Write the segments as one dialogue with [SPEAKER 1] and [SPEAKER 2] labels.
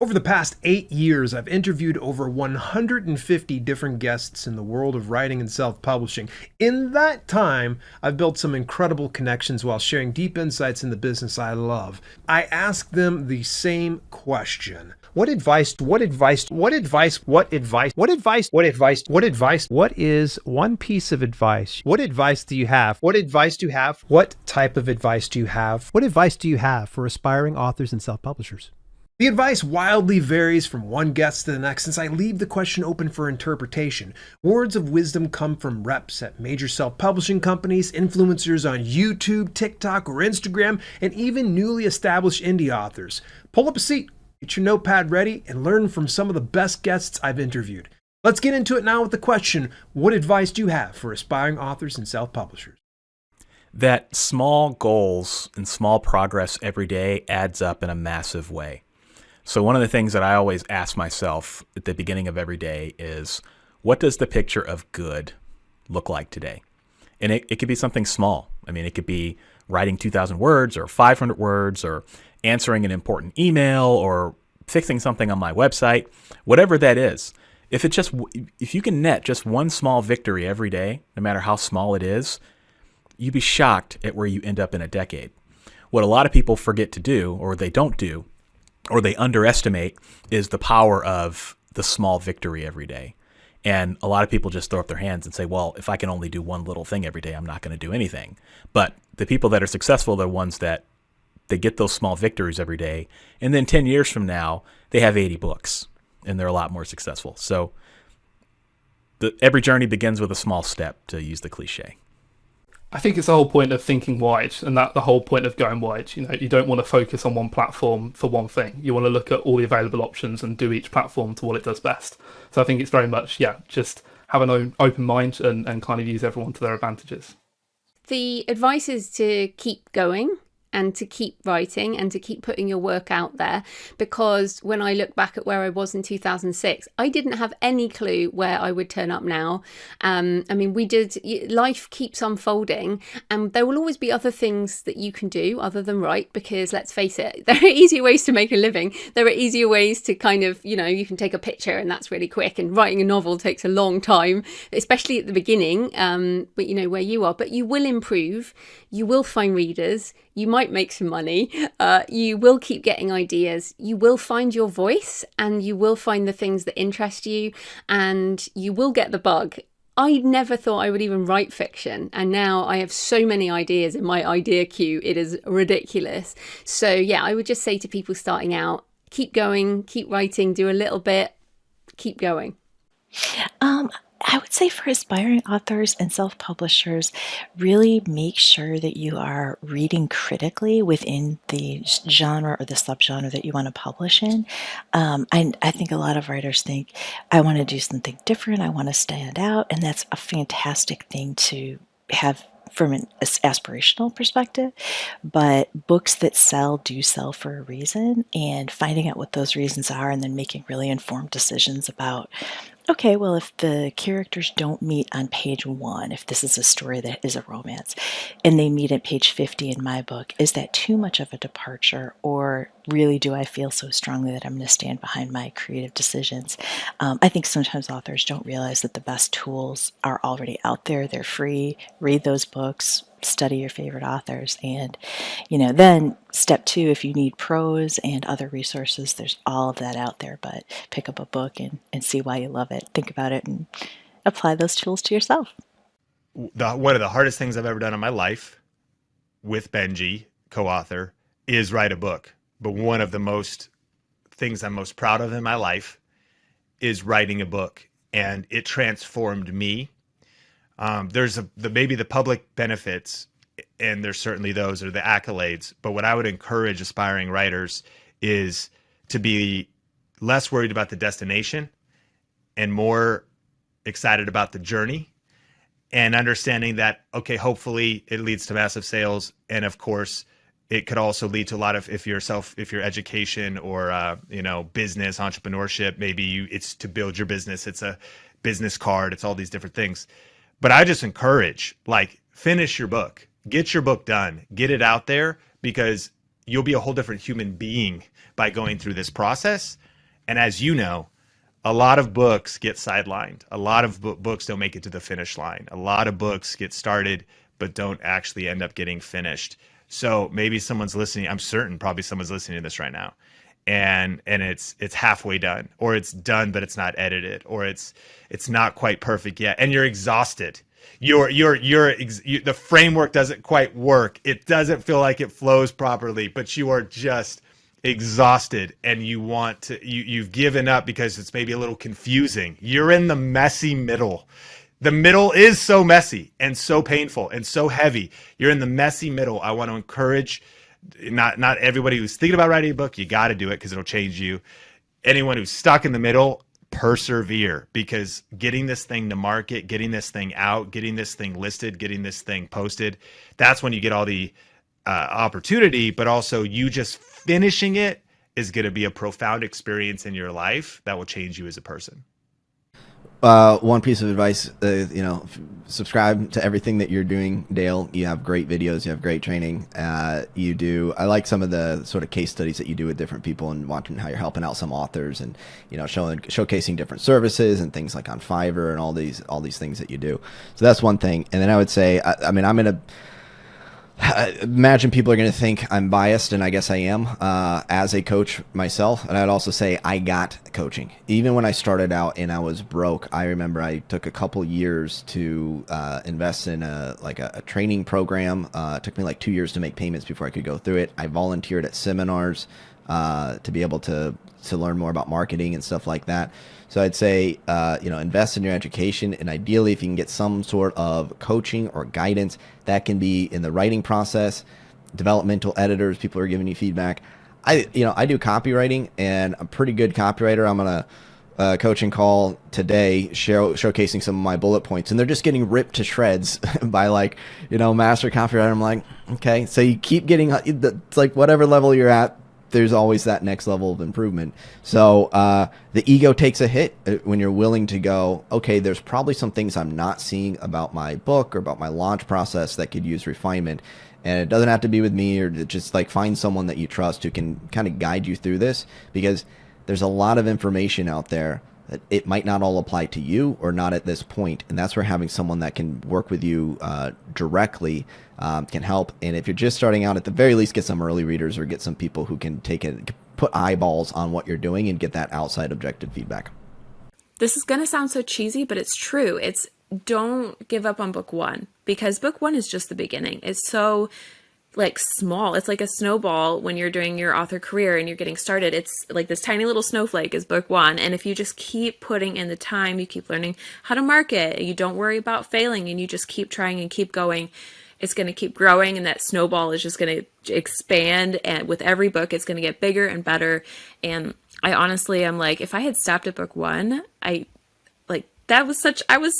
[SPEAKER 1] Over the past 8 years, I've interviewed over 150 different guests in the world of writing and self-publishing. In that time, I've built some incredible connections while sharing deep insights in the business I love. I ask them the same question. What is one piece of advice? What advice do you have? What type of advice do you have?
[SPEAKER 2] What advice do you have for aspiring authors and self-publishers?
[SPEAKER 1] The advice wildly varies from one guest to the next since I leave the question open for interpretation. Words of wisdom come from reps at major self-publishing companies, influencers on YouTube, TikTok, or Instagram, and even newly established indie authors. Pull up a seat, get your notepad ready, and learn from some of the best guests I've interviewed. Let's get into it now with the question, what advice do you have for aspiring authors and self-publishers?
[SPEAKER 3] That small goals and small progress every day adds up in a massive way. So one of the things that I always ask myself at the beginning of every day is, what does the picture of good look like today? And it could be something small. I mean, it could be writing 2,000 words or 500 words or answering an important email or fixing something on my website, whatever that is. If you can net just one small victory every day, no matter how small it is, you'd be shocked at where you end up in a decade. What a lot of people forget to do, or they don't do, or they underestimate, is the power of the small victory every day. And a lot of people just throw up their hands and say, well, if I can only do one little thing every day, I'm not going to do anything. But the people that are successful are the ones that they get those small victories every day. And then 10 years from now, they have 80 books and they're a lot more successful. So every journey begins with a small step, to use the cliche.
[SPEAKER 4] I think it's the whole point of thinking wide, and that the whole point of going wide. You know, you don't want to focus on one platform for one thing. You want to look at all the available options and do each platform to what it does best. So I think it's very much, just have an open mind and kind of use everyone to their advantages.
[SPEAKER 5] The advice is to keep going and to keep writing and to keep putting your work out there, because when I look back at where I was in 2006, I didn't have any clue where I would turn up now. Life keeps unfolding, and there will always be other things that you can do other than write, because let's face it, there are easier ways to make a living. There are easier ways to kind of, you can take a picture and that's really quick, and writing a novel takes a long time, especially at the beginning, but where you are. But you will improve, you will find readers, you might make some money, you will keep getting ideas, you will find your voice, and you will find the things that interest you, and you will get the bug. I never thought I would even write fiction, and now I have so many ideas in my idea queue, it is ridiculous. So yeah, I would just say to people starting out, keep going, keep writing, do a little bit, keep going.
[SPEAKER 6] I would say for aspiring authors and self-publishers, really make sure that you are reading critically within the genre or the subgenre that you want to publish in. I think a lot of writers think, I want to do something different, I want to stand out, and that's a fantastic thing to have from an aspirational perspective. But books that sell do sell for a reason, and finding out what those reasons are and then making really informed decisions about, okay, well, if the characters don't meet on page 1, if this is a story that is a romance, and they meet at page 50 in my book, is that too much of a departure? Or really, do I feel so strongly that I'm going to stand behind my creative decisions? I think sometimes authors don't realize that the best tools are already out there. They're free. Read those books. Study your favorite authors, and then step 2, if you need prose and other resources, there's all of that out there. But pick up a book and see why you love it, think about it, and apply those tools to yourself.
[SPEAKER 7] One of the hardest things I've ever done in my life with Benji, co-author, is write a book. But one of the most things I'm most proud of in my life is writing a book, and it transformed me. There's maybe the public benefits, and there's certainly those are the accolades. But what I would encourage aspiring writers is to be less worried about the destination and more excited about the journey, and understanding that, okay, hopefully it leads to massive sales. And of course, it could also lead to a lot of, if your education or, business, entrepreneurship, maybe it's to build your business. It's a business card. It's all these different things. But I just encourage, finish your book, get your book done, get it out there, because you'll be a whole different human being by going through this process. And as you know, a lot of books get sidelined. A lot of books don't make it to the finish line. A lot of books get started but don't actually end up getting finished. So maybe someone's listening. I'm certain probably someone's listening to this right now, and it's halfway done, or it's done but it's not edited, or it's not quite perfect yet, and you're exhausted. The framework doesn't quite work. It doesn't feel like it flows properly, but you are just exhausted, and you've given up because it's maybe a little confusing. You're in the messy middle. The middle is so messy and so painful and so heavy. You're in the messy middle. I want to encourage not everybody who's thinking about writing a book, you got to do it because it'll change you. Anyone who's stuck in the middle, persevere, because getting this thing to market, getting this thing out, getting this thing listed, getting this thing posted, that's when you get all the opportunity, but also you just finishing it is going to be a profound experience in your life that will change you as a person.
[SPEAKER 8] One piece of advice, subscribe to everything that you're doing, Dale. You have great videos, you have great training. I like some of the sort of case studies that you do with different people and watching how you're helping out some authors and, showcasing different services and things like on Fiverr and all these things that you do. So that's one thing. And then I would say, I'm going to imagine people are going to think I'm biased, and I guess I am as a coach myself. And I'd also say I got coaching. Even when I started out and I was broke, I remember I took a couple years to invest in a training program. It took me like 2 years to make payments before I could go through it. I volunteered at seminars to be able to learn more about marketing and stuff like that. So I'd say, invest in your education, and ideally if you can get some sort of coaching or guidance, that can be in the writing process, developmental editors, people are giving you feedback. I do copywriting, and I'm a pretty good copywriter. I'm on a coaching call today showcasing some of my bullet points, and they're just getting ripped to shreds by master copywriter. I'm like, okay, so you keep getting, it's like whatever level you're at, there's always that next level of improvement. So the ego takes a hit when you're willing to go, okay, there's probably some things I'm not seeing about my book or about my launch process that could use refinement. And it doesn't have to be with me, or just find someone that you trust who can kind of guide you through this, because there's a lot of information out there that it might not all apply to you or not at this point. And that's where having someone that can work with you directly can help. And if you're just starting out, at the very least, get some early readers or get some people who can put eyeballs on what you're doing and get that outside objective feedback.
[SPEAKER 9] This is going to sound so cheesy, but it's true. Don't give up on book one, because book one is just the beginning. It's so small. It's like a snowball when you're doing your author career and you're getting started. It's like this tiny little snowflake is book one. And if you just keep putting in the time, you keep learning how to market, you don't worry about failing, and you just keep trying and keep going, it's going to keep growing, and that snowball is just going to expand. And with every book, it's going to get bigger and better. And I honestly am like, if I had stopped at book one, I was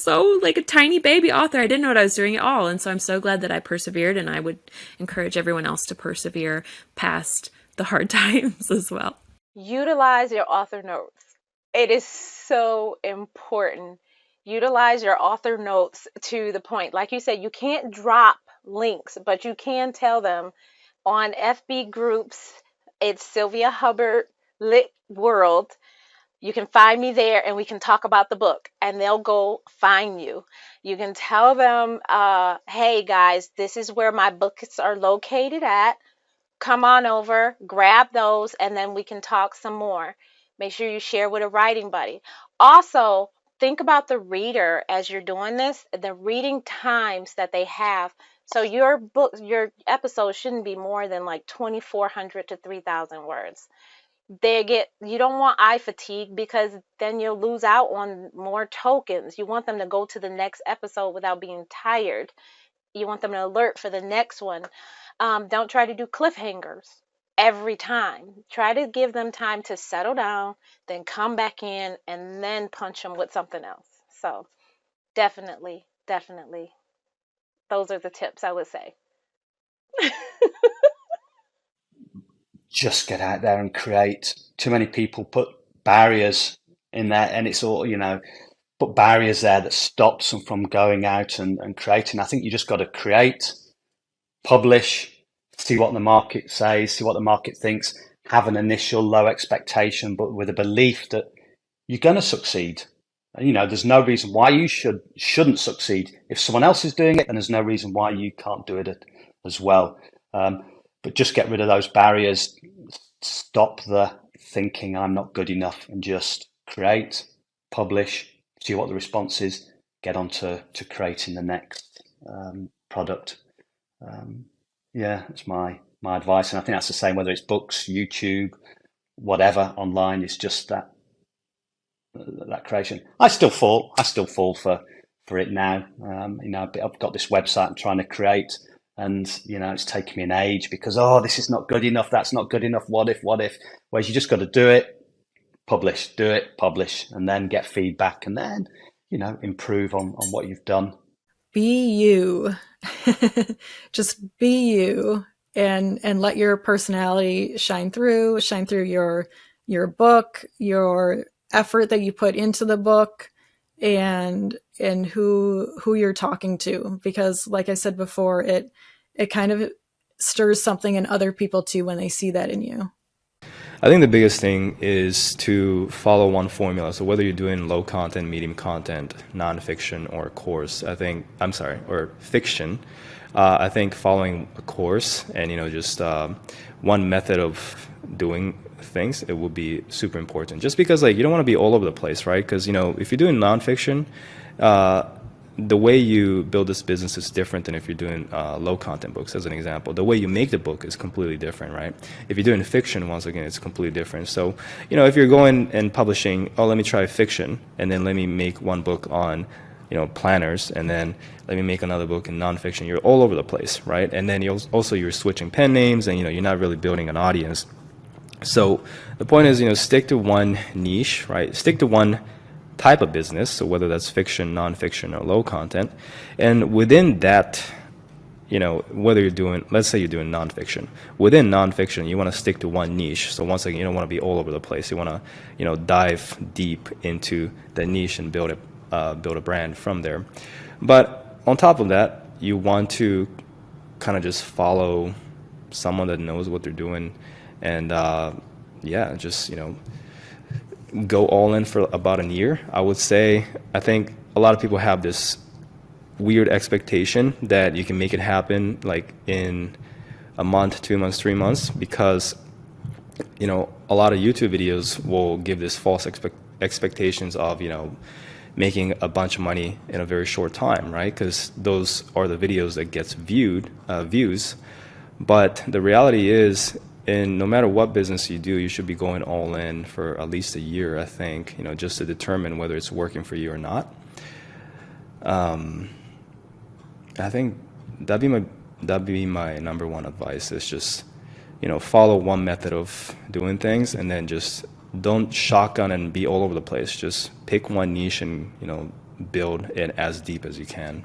[SPEAKER 9] so a tiny baby author. I didn't know what I was doing at all. And so I'm so glad that I persevered, and I would encourage everyone else to persevere past the hard times as well.
[SPEAKER 10] Utilize your author notes. It is so important. Utilize your author notes to the point. Like you said, you can't drop links, but you can tell them on FB groups. It's Sylvia Hubbard Lit World. You can find me there, and we can talk about the book, and they'll go find you. You can tell them, hey guys, this is where my books are located at. Come on over, grab those, and then we can talk some more. Make sure you share with a writing buddy. Also, think about the reader as you're doing this, the reading times that they have. So your episode shouldn't be more than 2,400 to 3,000 words. You don't want eye fatigue, because then you'll lose out on more tokens. You want them to go to the next episode without being tired. You want them to alert for the next one. Don't try to do cliffhangers every time. Try to give them time to settle down, then come back in, and then punch them with something else. So definitely, those are the tips I would say.
[SPEAKER 11] Just get out there and create. Too many people put barriers in there, and it's all, put barriers there that stops them from going out and creating. I think you just got to create, publish, see what the market says, see what the market thinks, have an initial low expectation, but with a belief that you're going to succeed. You know, there's no reason why you shouldn't succeed. If someone else is doing it, then there's no reason why you can't do it as well. But just get rid of those barriers. Stop the thinking I'm not good enough, and just create, publish, see what the response is, get on to creating the next product. Yeah, that's my advice. And I think that's the same whether it's books, YouTube, whatever online. It's just that creation. I still fall for it now. You know, I've got this website I'm trying to create, and you know, it's taken me an age because this is not good enough, that's not good enough, what if? Whereas you just got to do it, publish, and then get feedback, and then, you know, improve on what you've done.
[SPEAKER 12] Be you. Just be you, and let your personality shine through your book, your effort that you put into the book, and who you're talking to, because like I said before, it kind of stirs something in other people too when they see that in you.
[SPEAKER 13] I think the biggest thing is to follow one formula. So whether you're doing low content, medium content, nonfiction, or or fiction, I think following a course and, you know, just one method of doing things, it will be super important. Just because, like, you don't want to be all over the place, right? Because, you know, if you're doing nonfiction, the way you build this business is different than if you're doing low content books, as an example. The way you make the book is completely different, right? If you're doing fiction, once again, it's completely different. So, you know, if you're going and publishing, let me try fiction, and then let me make one book on, you know, planners, and then let me make another book in nonfiction, you're all over the place, right? And then you're switching pen names, and, you know, you're not really building an audience. So the point is, you know, stick to one niche, right? Stick to one type of business, so whether that's fiction, nonfiction, or low content, and within that, you know, whether you're doing, let's say you're doing nonfiction, within nonfiction, you want to stick to one niche. So once again, you don't want to be all over the place. You want to, you know, dive deep into the niche and build a brand from there. But on top of that, you want to kind of just follow someone that knows what they're doing, and just, you know, go all in for about a year. I would say, I think a lot of people have this weird expectation that you can make it happen like in a month, 2 months, 3 months, because, you know, a lot of YouTube videos will give this false expectations of, you know, making a bunch of money in a very short time, right? Because those are the videos that gets views. But the reality is, and no matter what business you do, you should be going all in for at least a year, I think, you know, just to determine whether it's working for you or not. I think that'd be my number one advice, is just, you know, follow one method of doing things, and then just don't shotgun and be all over the place. Just pick one niche and, you know, build it as deep as you can.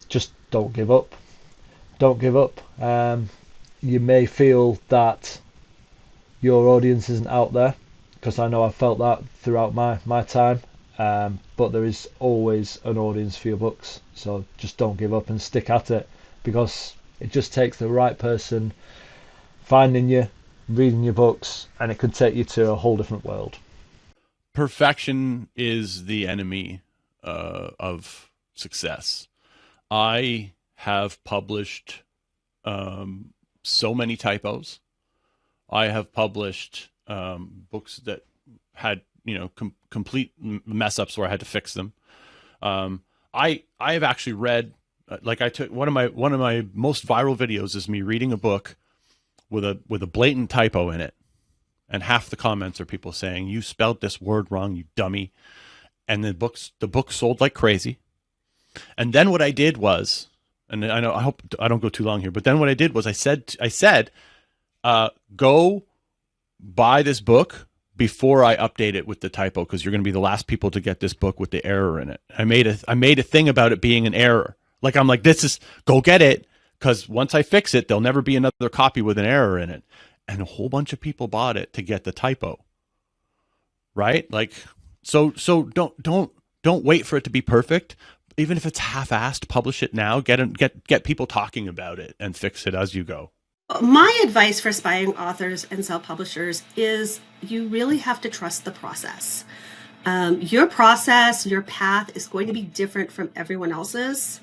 [SPEAKER 14] Just don't give up. Don't give up. You may feel that your audience isn't out there, because I know I felt that throughout my time, but there is always an audience for your books. So just don't give up and stick at it, because it just takes the right person finding you, reading your books, and it could take you to a whole different world.
[SPEAKER 15] Perfection is the enemy of success. I have published so many typos. I have published books that had, you know, complete mess ups where I had to fix them. I have actually read, like, I took one of my most viral videos is me reading a book with a blatant typo in it, and half the comments are people saying, "You spelled this word wrong, you dummy." And the book sold like crazy. And then what I did was, and I hope I don't go too long here, but then what I did was I said, go buy this book before I update it with the typo, because you're going to be the last people to get this book with the error in it. I made a thing about it being an error. Like, I'm like, go get it, because once I fix it, there'll never be another copy with an error in it. And a whole bunch of people bought it to get the typo. Right? Like, so don't wait for it to be perfect. Even if it's half-assed, publish it now. Get people talking about it and fix it as you go.
[SPEAKER 16] My advice for aspiring authors and self-publishers is you really have to trust the process. Your process, your path is going to be different from everyone else's.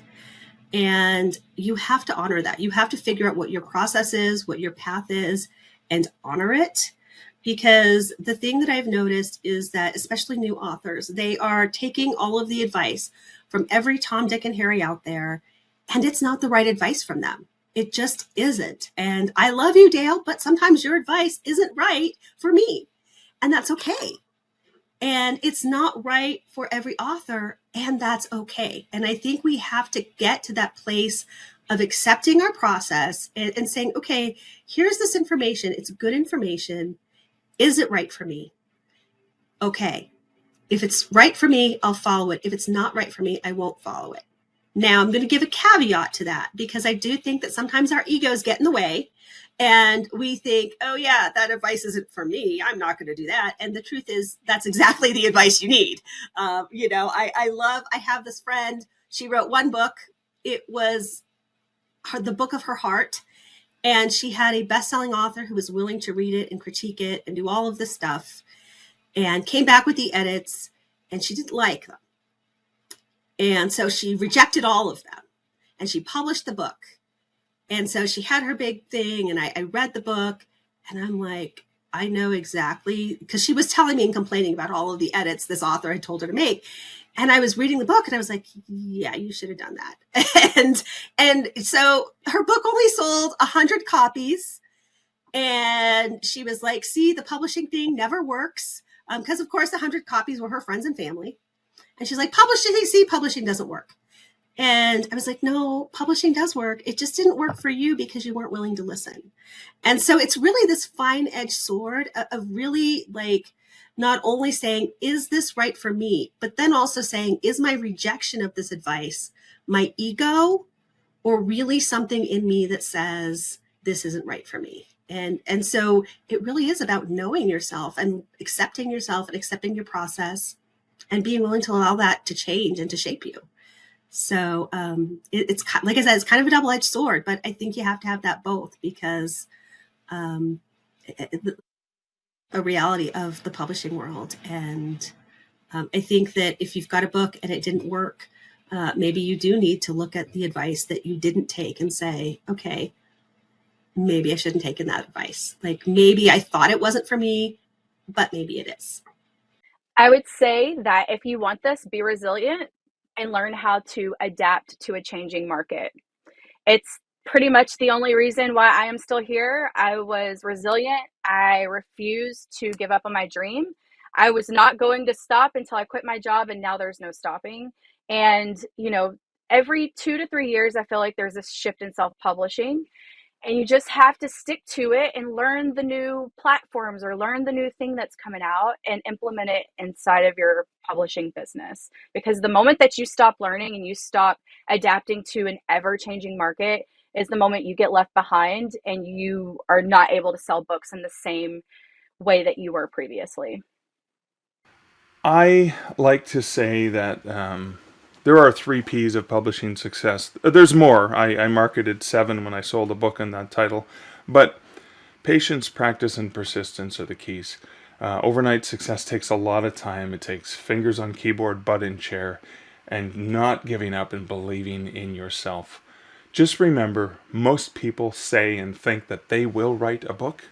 [SPEAKER 16] And you have to honor that. You have to figure out what your process is, what your path is, and honor it. Because the thing that I've noticed is that, especially new authors, they are taking all of the advice from every Tom, Dick, and Harry out there, and it's not the right advice from them. It just isn't. And I love you, Dale, but sometimes your advice isn't right for me. And that's okay. And it's not right for every author, and that's okay. And I think we have to get to that place of accepting our process and saying, okay, here's this information. It's good information. Is it right for me? Okay. If it's right for me, I'll follow it. If it's not right for me, I won't follow it. Now, I'm going to give a caveat to that because I do think that sometimes our egos get in the way and we think, oh yeah, that advice isn't for me. I'm not going to do that. And the truth is that's exactly the advice you need. I have this friend, she wrote one book. It was the book of her heart. And she had a best-selling author who was willing to read it and critique it and do all of this stuff and came back with the edits and she didn't like them. And so she rejected all of them and she published the book. And so she had her big thing and I read the book and I'm like, I know exactly, because she was telling me and complaining about all of the edits this author had told her to make. And I was reading the book and I was like, yeah, you should have done that. and so her book only sold 100 copies. And she was like, see, the publishing thing never works. Because of course, 100 copies were her friends and family. And she's like, publishing doesn't work. And I was like, no, publishing does work. It just didn't work for you because you weren't willing to listen. And so it's really this fine-edged sword of really like not only saying, is this right for me? But then also saying, is my rejection of this advice my ego or really something in me that says this isn't right for me? And so it really is about knowing yourself and accepting your process and being willing to allow that to change and to shape you. So it's like I said, it's kind of a double-edged sword, but I think you have to have that both because a reality of the publishing world. And I think that if you've got a book and it didn't work, maybe you do need to look at the advice that you didn't take and say, okay, maybe I shouldn't have taken that advice. Like maybe I thought it wasn't for me, but maybe it is.
[SPEAKER 17] I would say that if you want this, be resilient and learn how to adapt to a changing market. It's pretty much the only reason why I am still here. I was resilient. I refused to give up on my dream. I was not going to stop until I quit my job, and now there's no stopping. And, every 2 to 3 years, I feel like there's this shift in self-publishing. And you just have to stick to it and learn the new platforms or learn the new thing that's coming out and implement it inside of your publishing business. Because the moment that you stop learning and you stop adapting to an ever-changing market is the moment you get left behind and you are not able to sell books in the same way that you were previously.
[SPEAKER 18] I like to say that there are 3 P's of publishing success. There's more. I marketed 7 when I sold a book in that title. But patience, practice, and persistence are the keys. Overnight success takes a lot of time. It takes fingers on keyboard, butt in chair, and not giving up and believing in yourself. Just remember, most people say and think that they will write a book.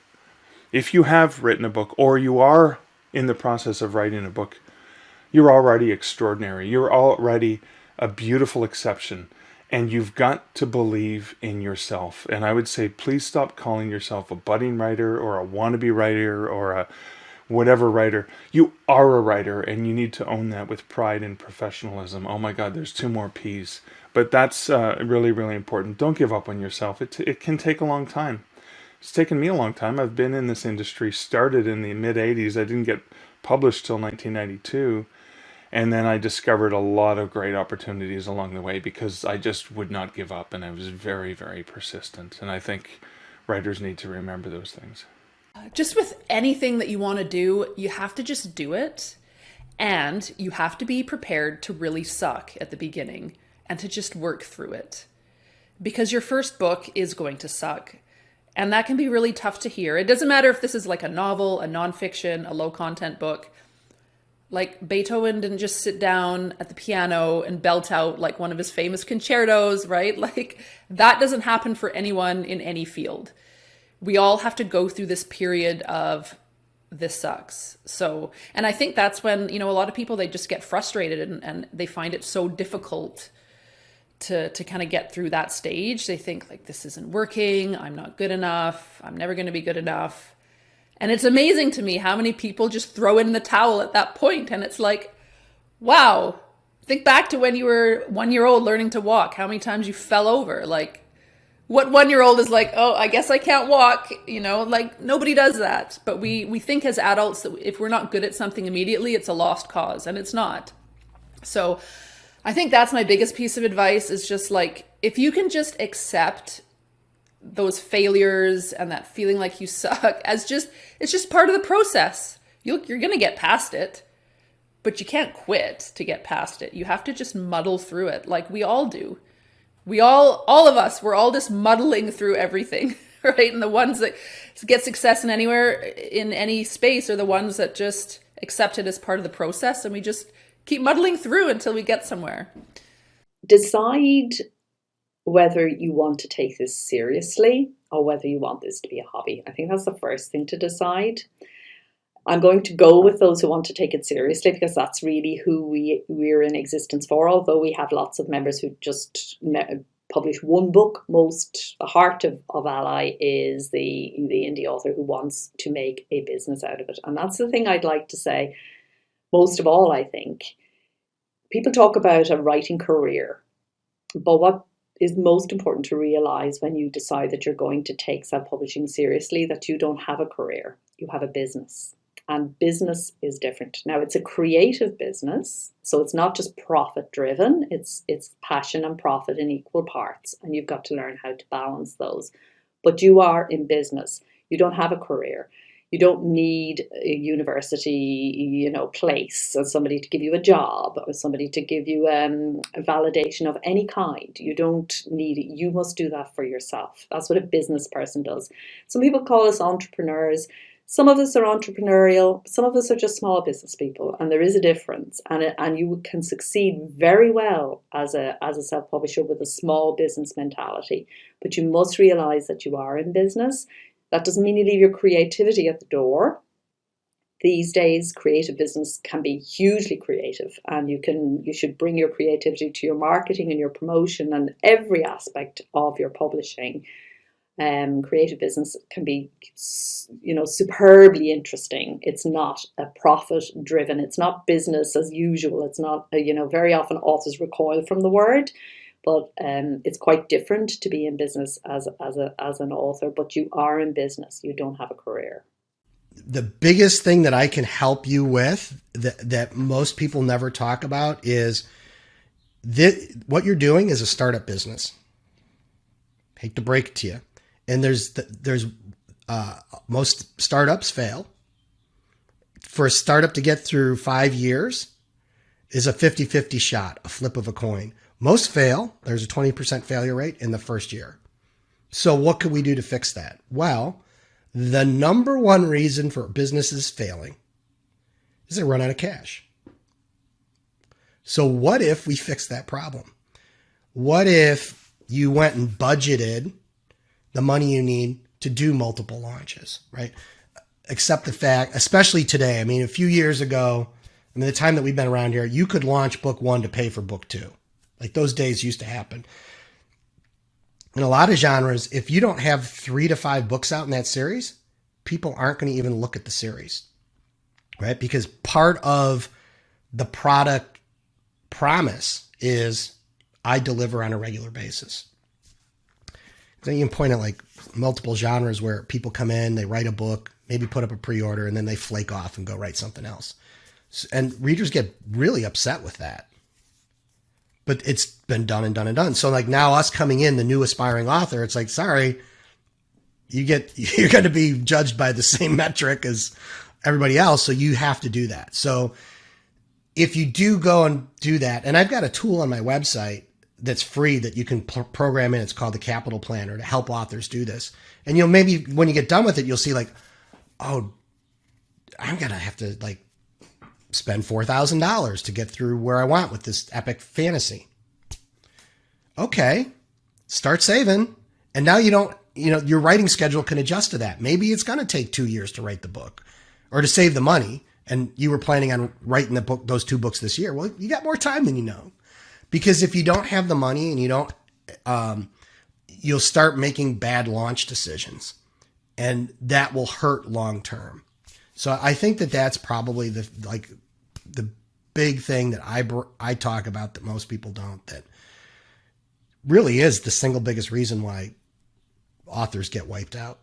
[SPEAKER 18] If you have written a book or you are in the process of writing a book, you're already extraordinary. You're already a beautiful exception. And you've got to believe in yourself. And I would say, please stop calling yourself a budding writer or a wannabe writer or a whatever writer. You are a writer and you need to own that with pride and professionalism. Oh my God, there's 2 more P's. But that's really, really important. Don't give up on yourself. It can take a long time. It's taken me a long time. I've been in this industry, started in the mid-'80s. I didn't get published till 1992. And then I discovered a lot of great opportunities along the way because I just would not give up and I was very, very persistent. And I think writers need to remember those things.
[SPEAKER 19] Just with anything that you want to do, you have to just do it. And you have to be prepared to really suck at the beginning and to just work through it. Because your first book is going to suck. And that can be really tough to hear. It doesn't matter if this is like a novel, a nonfiction, a low content book. Like Beethoven didn't just sit down at the piano and belt out like one of his famous concertos, right? Like that doesn't happen for anyone in any field. We all have to go through this period of this sucks. So, and I think that's when, a lot of people, they just get frustrated and they find it so difficult to kind of get through that stage. They think like, this isn't working. I'm not good enough. I'm never going to be good enough. And it's amazing to me how many people just throw in the towel at that point. And it's like, wow, think back to when you were 1 year old learning to walk, how many times you fell over. Like what 1 year old is like, oh, I guess I can't walk, like nobody does that. But we think as adults that if we're not good at something immediately, it's a lost cause, and it's not. So I think that's my biggest piece of advice, is just like, if you can just accept those failures and that feeling like you suck it's just part of the process. You're going to get past it, but you can't quit to get past it. You have to just muddle through it like we all do. All of us, we're all just muddling through everything, right? And the ones that get success in any space are the ones that just accept it as part of the process, and we just keep muddling through until we get somewhere.
[SPEAKER 20] Decide whether you want to take this seriously or whether you want this to be a hobby. I think that's the first thing to decide. I'm going to go with those who want to take it seriously, because that's really who we're in existence for. Although we have lots of members who just publish one book, the heart of ALLi is the indie author who wants to make a business out of it. And that's the thing I'd like to say most of all. I think people talk about a writing career, but what is most important to realize when you decide that you're going to take self-publishing seriously, that you don't have a career, you have a business. And business is different. Now, it's a creative business, so it's not just profit driven, it's passion and profit in equal parts, and you've got to learn how to balance those. But you are in business. You don't have a career. You don't need a university, place, or somebody to give you a job, or somebody to give you a validation of any kind. You don't need it. You must do that for yourself. That's what a business person does. Some people call us entrepreneurs. Some of us are entrepreneurial. Some of us are just small business people, and there is a difference. And you can succeed very well as a self-publisher with a small business mentality. But you must realize that you are in business. That doesn't mean you leave your creativity at the door. These days, creative business can be hugely creative, and you should bring your creativity to your marketing and your promotion and every aspect of your publishing. Creative business can be, superbly interesting. It's not a profit driven. It's not business as usual. It's not, very often authors recoil from the word. But it's quite different to be in business as an author, but you are in business. You don't have a career.
[SPEAKER 21] The biggest thing that I can help you with that most people never talk about is what you're doing is a startup business. Hate to break it to you. And there's most startups fail. For a startup to get through 5 years is a 50-50 shot, a flip of a coin. Most fail. There's a 20% failure rate in the first year. So what could we do to fix that? Well, the number one reason for businesses failing is they run out of cash. So what if we fix that problem? What if you went and budgeted the money you need to do multiple launches, right? Accept the fact, especially today. A few years ago, the time that we've been around here, you could launch book 1 to pay for book 2. Like those days used to happen. In a lot of genres, if you don't have 3 to 5 books out in that series, people aren't going to even look at the series, right? Because part of the product promise is I deliver on a regular basis. Then you can point at like multiple genres where people come in, they write a book, maybe put up a pre-order, and then they flake off and go write something else. And readers get really upset with that. But it's been done and done and done. So like now us coming in, the new aspiring author, it's like, sorry, you're going to be judged by the same metric as everybody else. So you have to do that. So if you do go and do that, and I've got a tool on my website that's free that you can program in. It's called the Capital Planner to help authors do this. And you'll maybe, when you get done with it, you'll see like, oh, I'm going to have to like spend $4,000 to get through where I want with this epic fantasy. Okay, start saving. And now your writing schedule can adjust to that. Maybe it's going to take 2 years to write the book or to save the money. And you were planning on writing those 2 books this year. Well, you got more time than you know. Because if you don't have the money and you don't, you'll start making bad launch decisions, and that will hurt long term. So I think that that's probably the big thing that I talk about that most people don't. That really is the single biggest reason why authors get wiped out.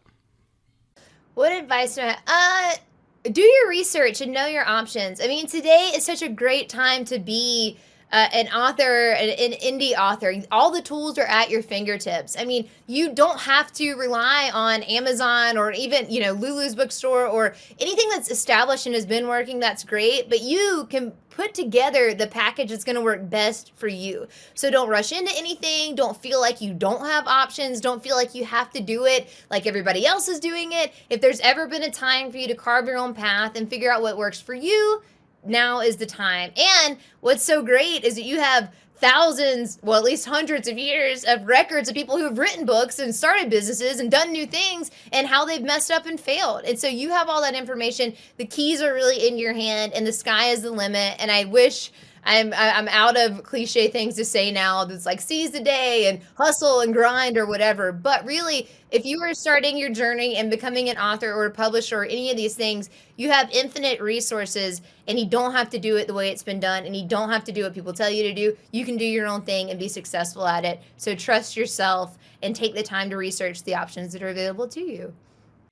[SPEAKER 2] What advice do I? Do your research and know your options. I mean, today is such a great time to be an author, an indie author. All the tools are at your fingertips. I mean, you don't have to rely on Amazon or even, Lulu's bookstore or anything that's established and has been working. That's great, but you can put together the package that's going to work best for you. So don't rush into anything. Don't feel like you don't have options. Don't feel like you have to do it like everybody else is doing it. If there's ever been a time for you to carve your own path and figure out what works for you, now is the time. And what's so great is that you have thousands, well, at least hundreds of years of records of people who have written books and started businesses and done new things and how they've messed up and failed. And so you have all that information. The keys are really in your hand and the sky is the limit. And I wish I'm out of cliche things to say now that's like seize the day and hustle and grind or whatever. But really, if you are starting your journey and becoming an author or a publisher or any of these things, you have infinite resources and you don't have to do it the way it's been done and you don't have to do what people tell you to do. You can do your own thing and be successful at it. So trust yourself and take the time to research the options that are available to you.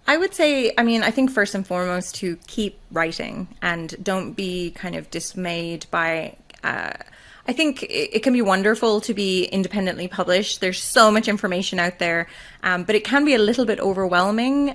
[SPEAKER 22] I would say, I think first and foremost to keep writing and don't be kind of dismayed by I think it can be wonderful to be independently published. There's so much information out there, but it can be a little bit overwhelming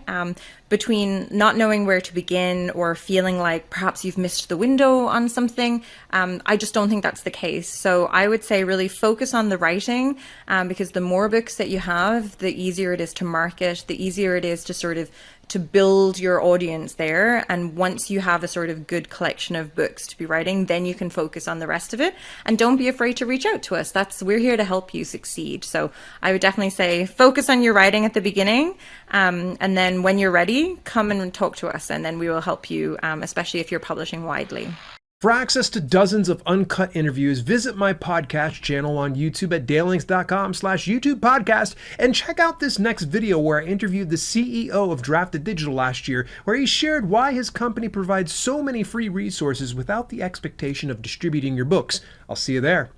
[SPEAKER 22] between not knowing where to begin or feeling like perhaps you've missed the window on something. I just don't think that's the case. So I would say really focus on the writing because the more books that you have, the easier it is to market, the easier it is to sort of to build your audience there. And once you have a sort of good collection of books to be writing, then you can focus on the rest of it. And don't be afraid to reach out to us. We're here to help you succeed. So I would definitely say focus on your writing at the beginning. And then when you're ready, come and talk to us. And then we will help you, especially if you're publishing widely.
[SPEAKER 1] For access to dozens of uncut interviews, visit my podcast channel on YouTube at dalelinks.com/YouTube podcast and check out this next video where I interviewed the CEO of Drafted Digital last year, where he shared why his company provides so many free resources without the expectation of distributing your books. I'll see you there.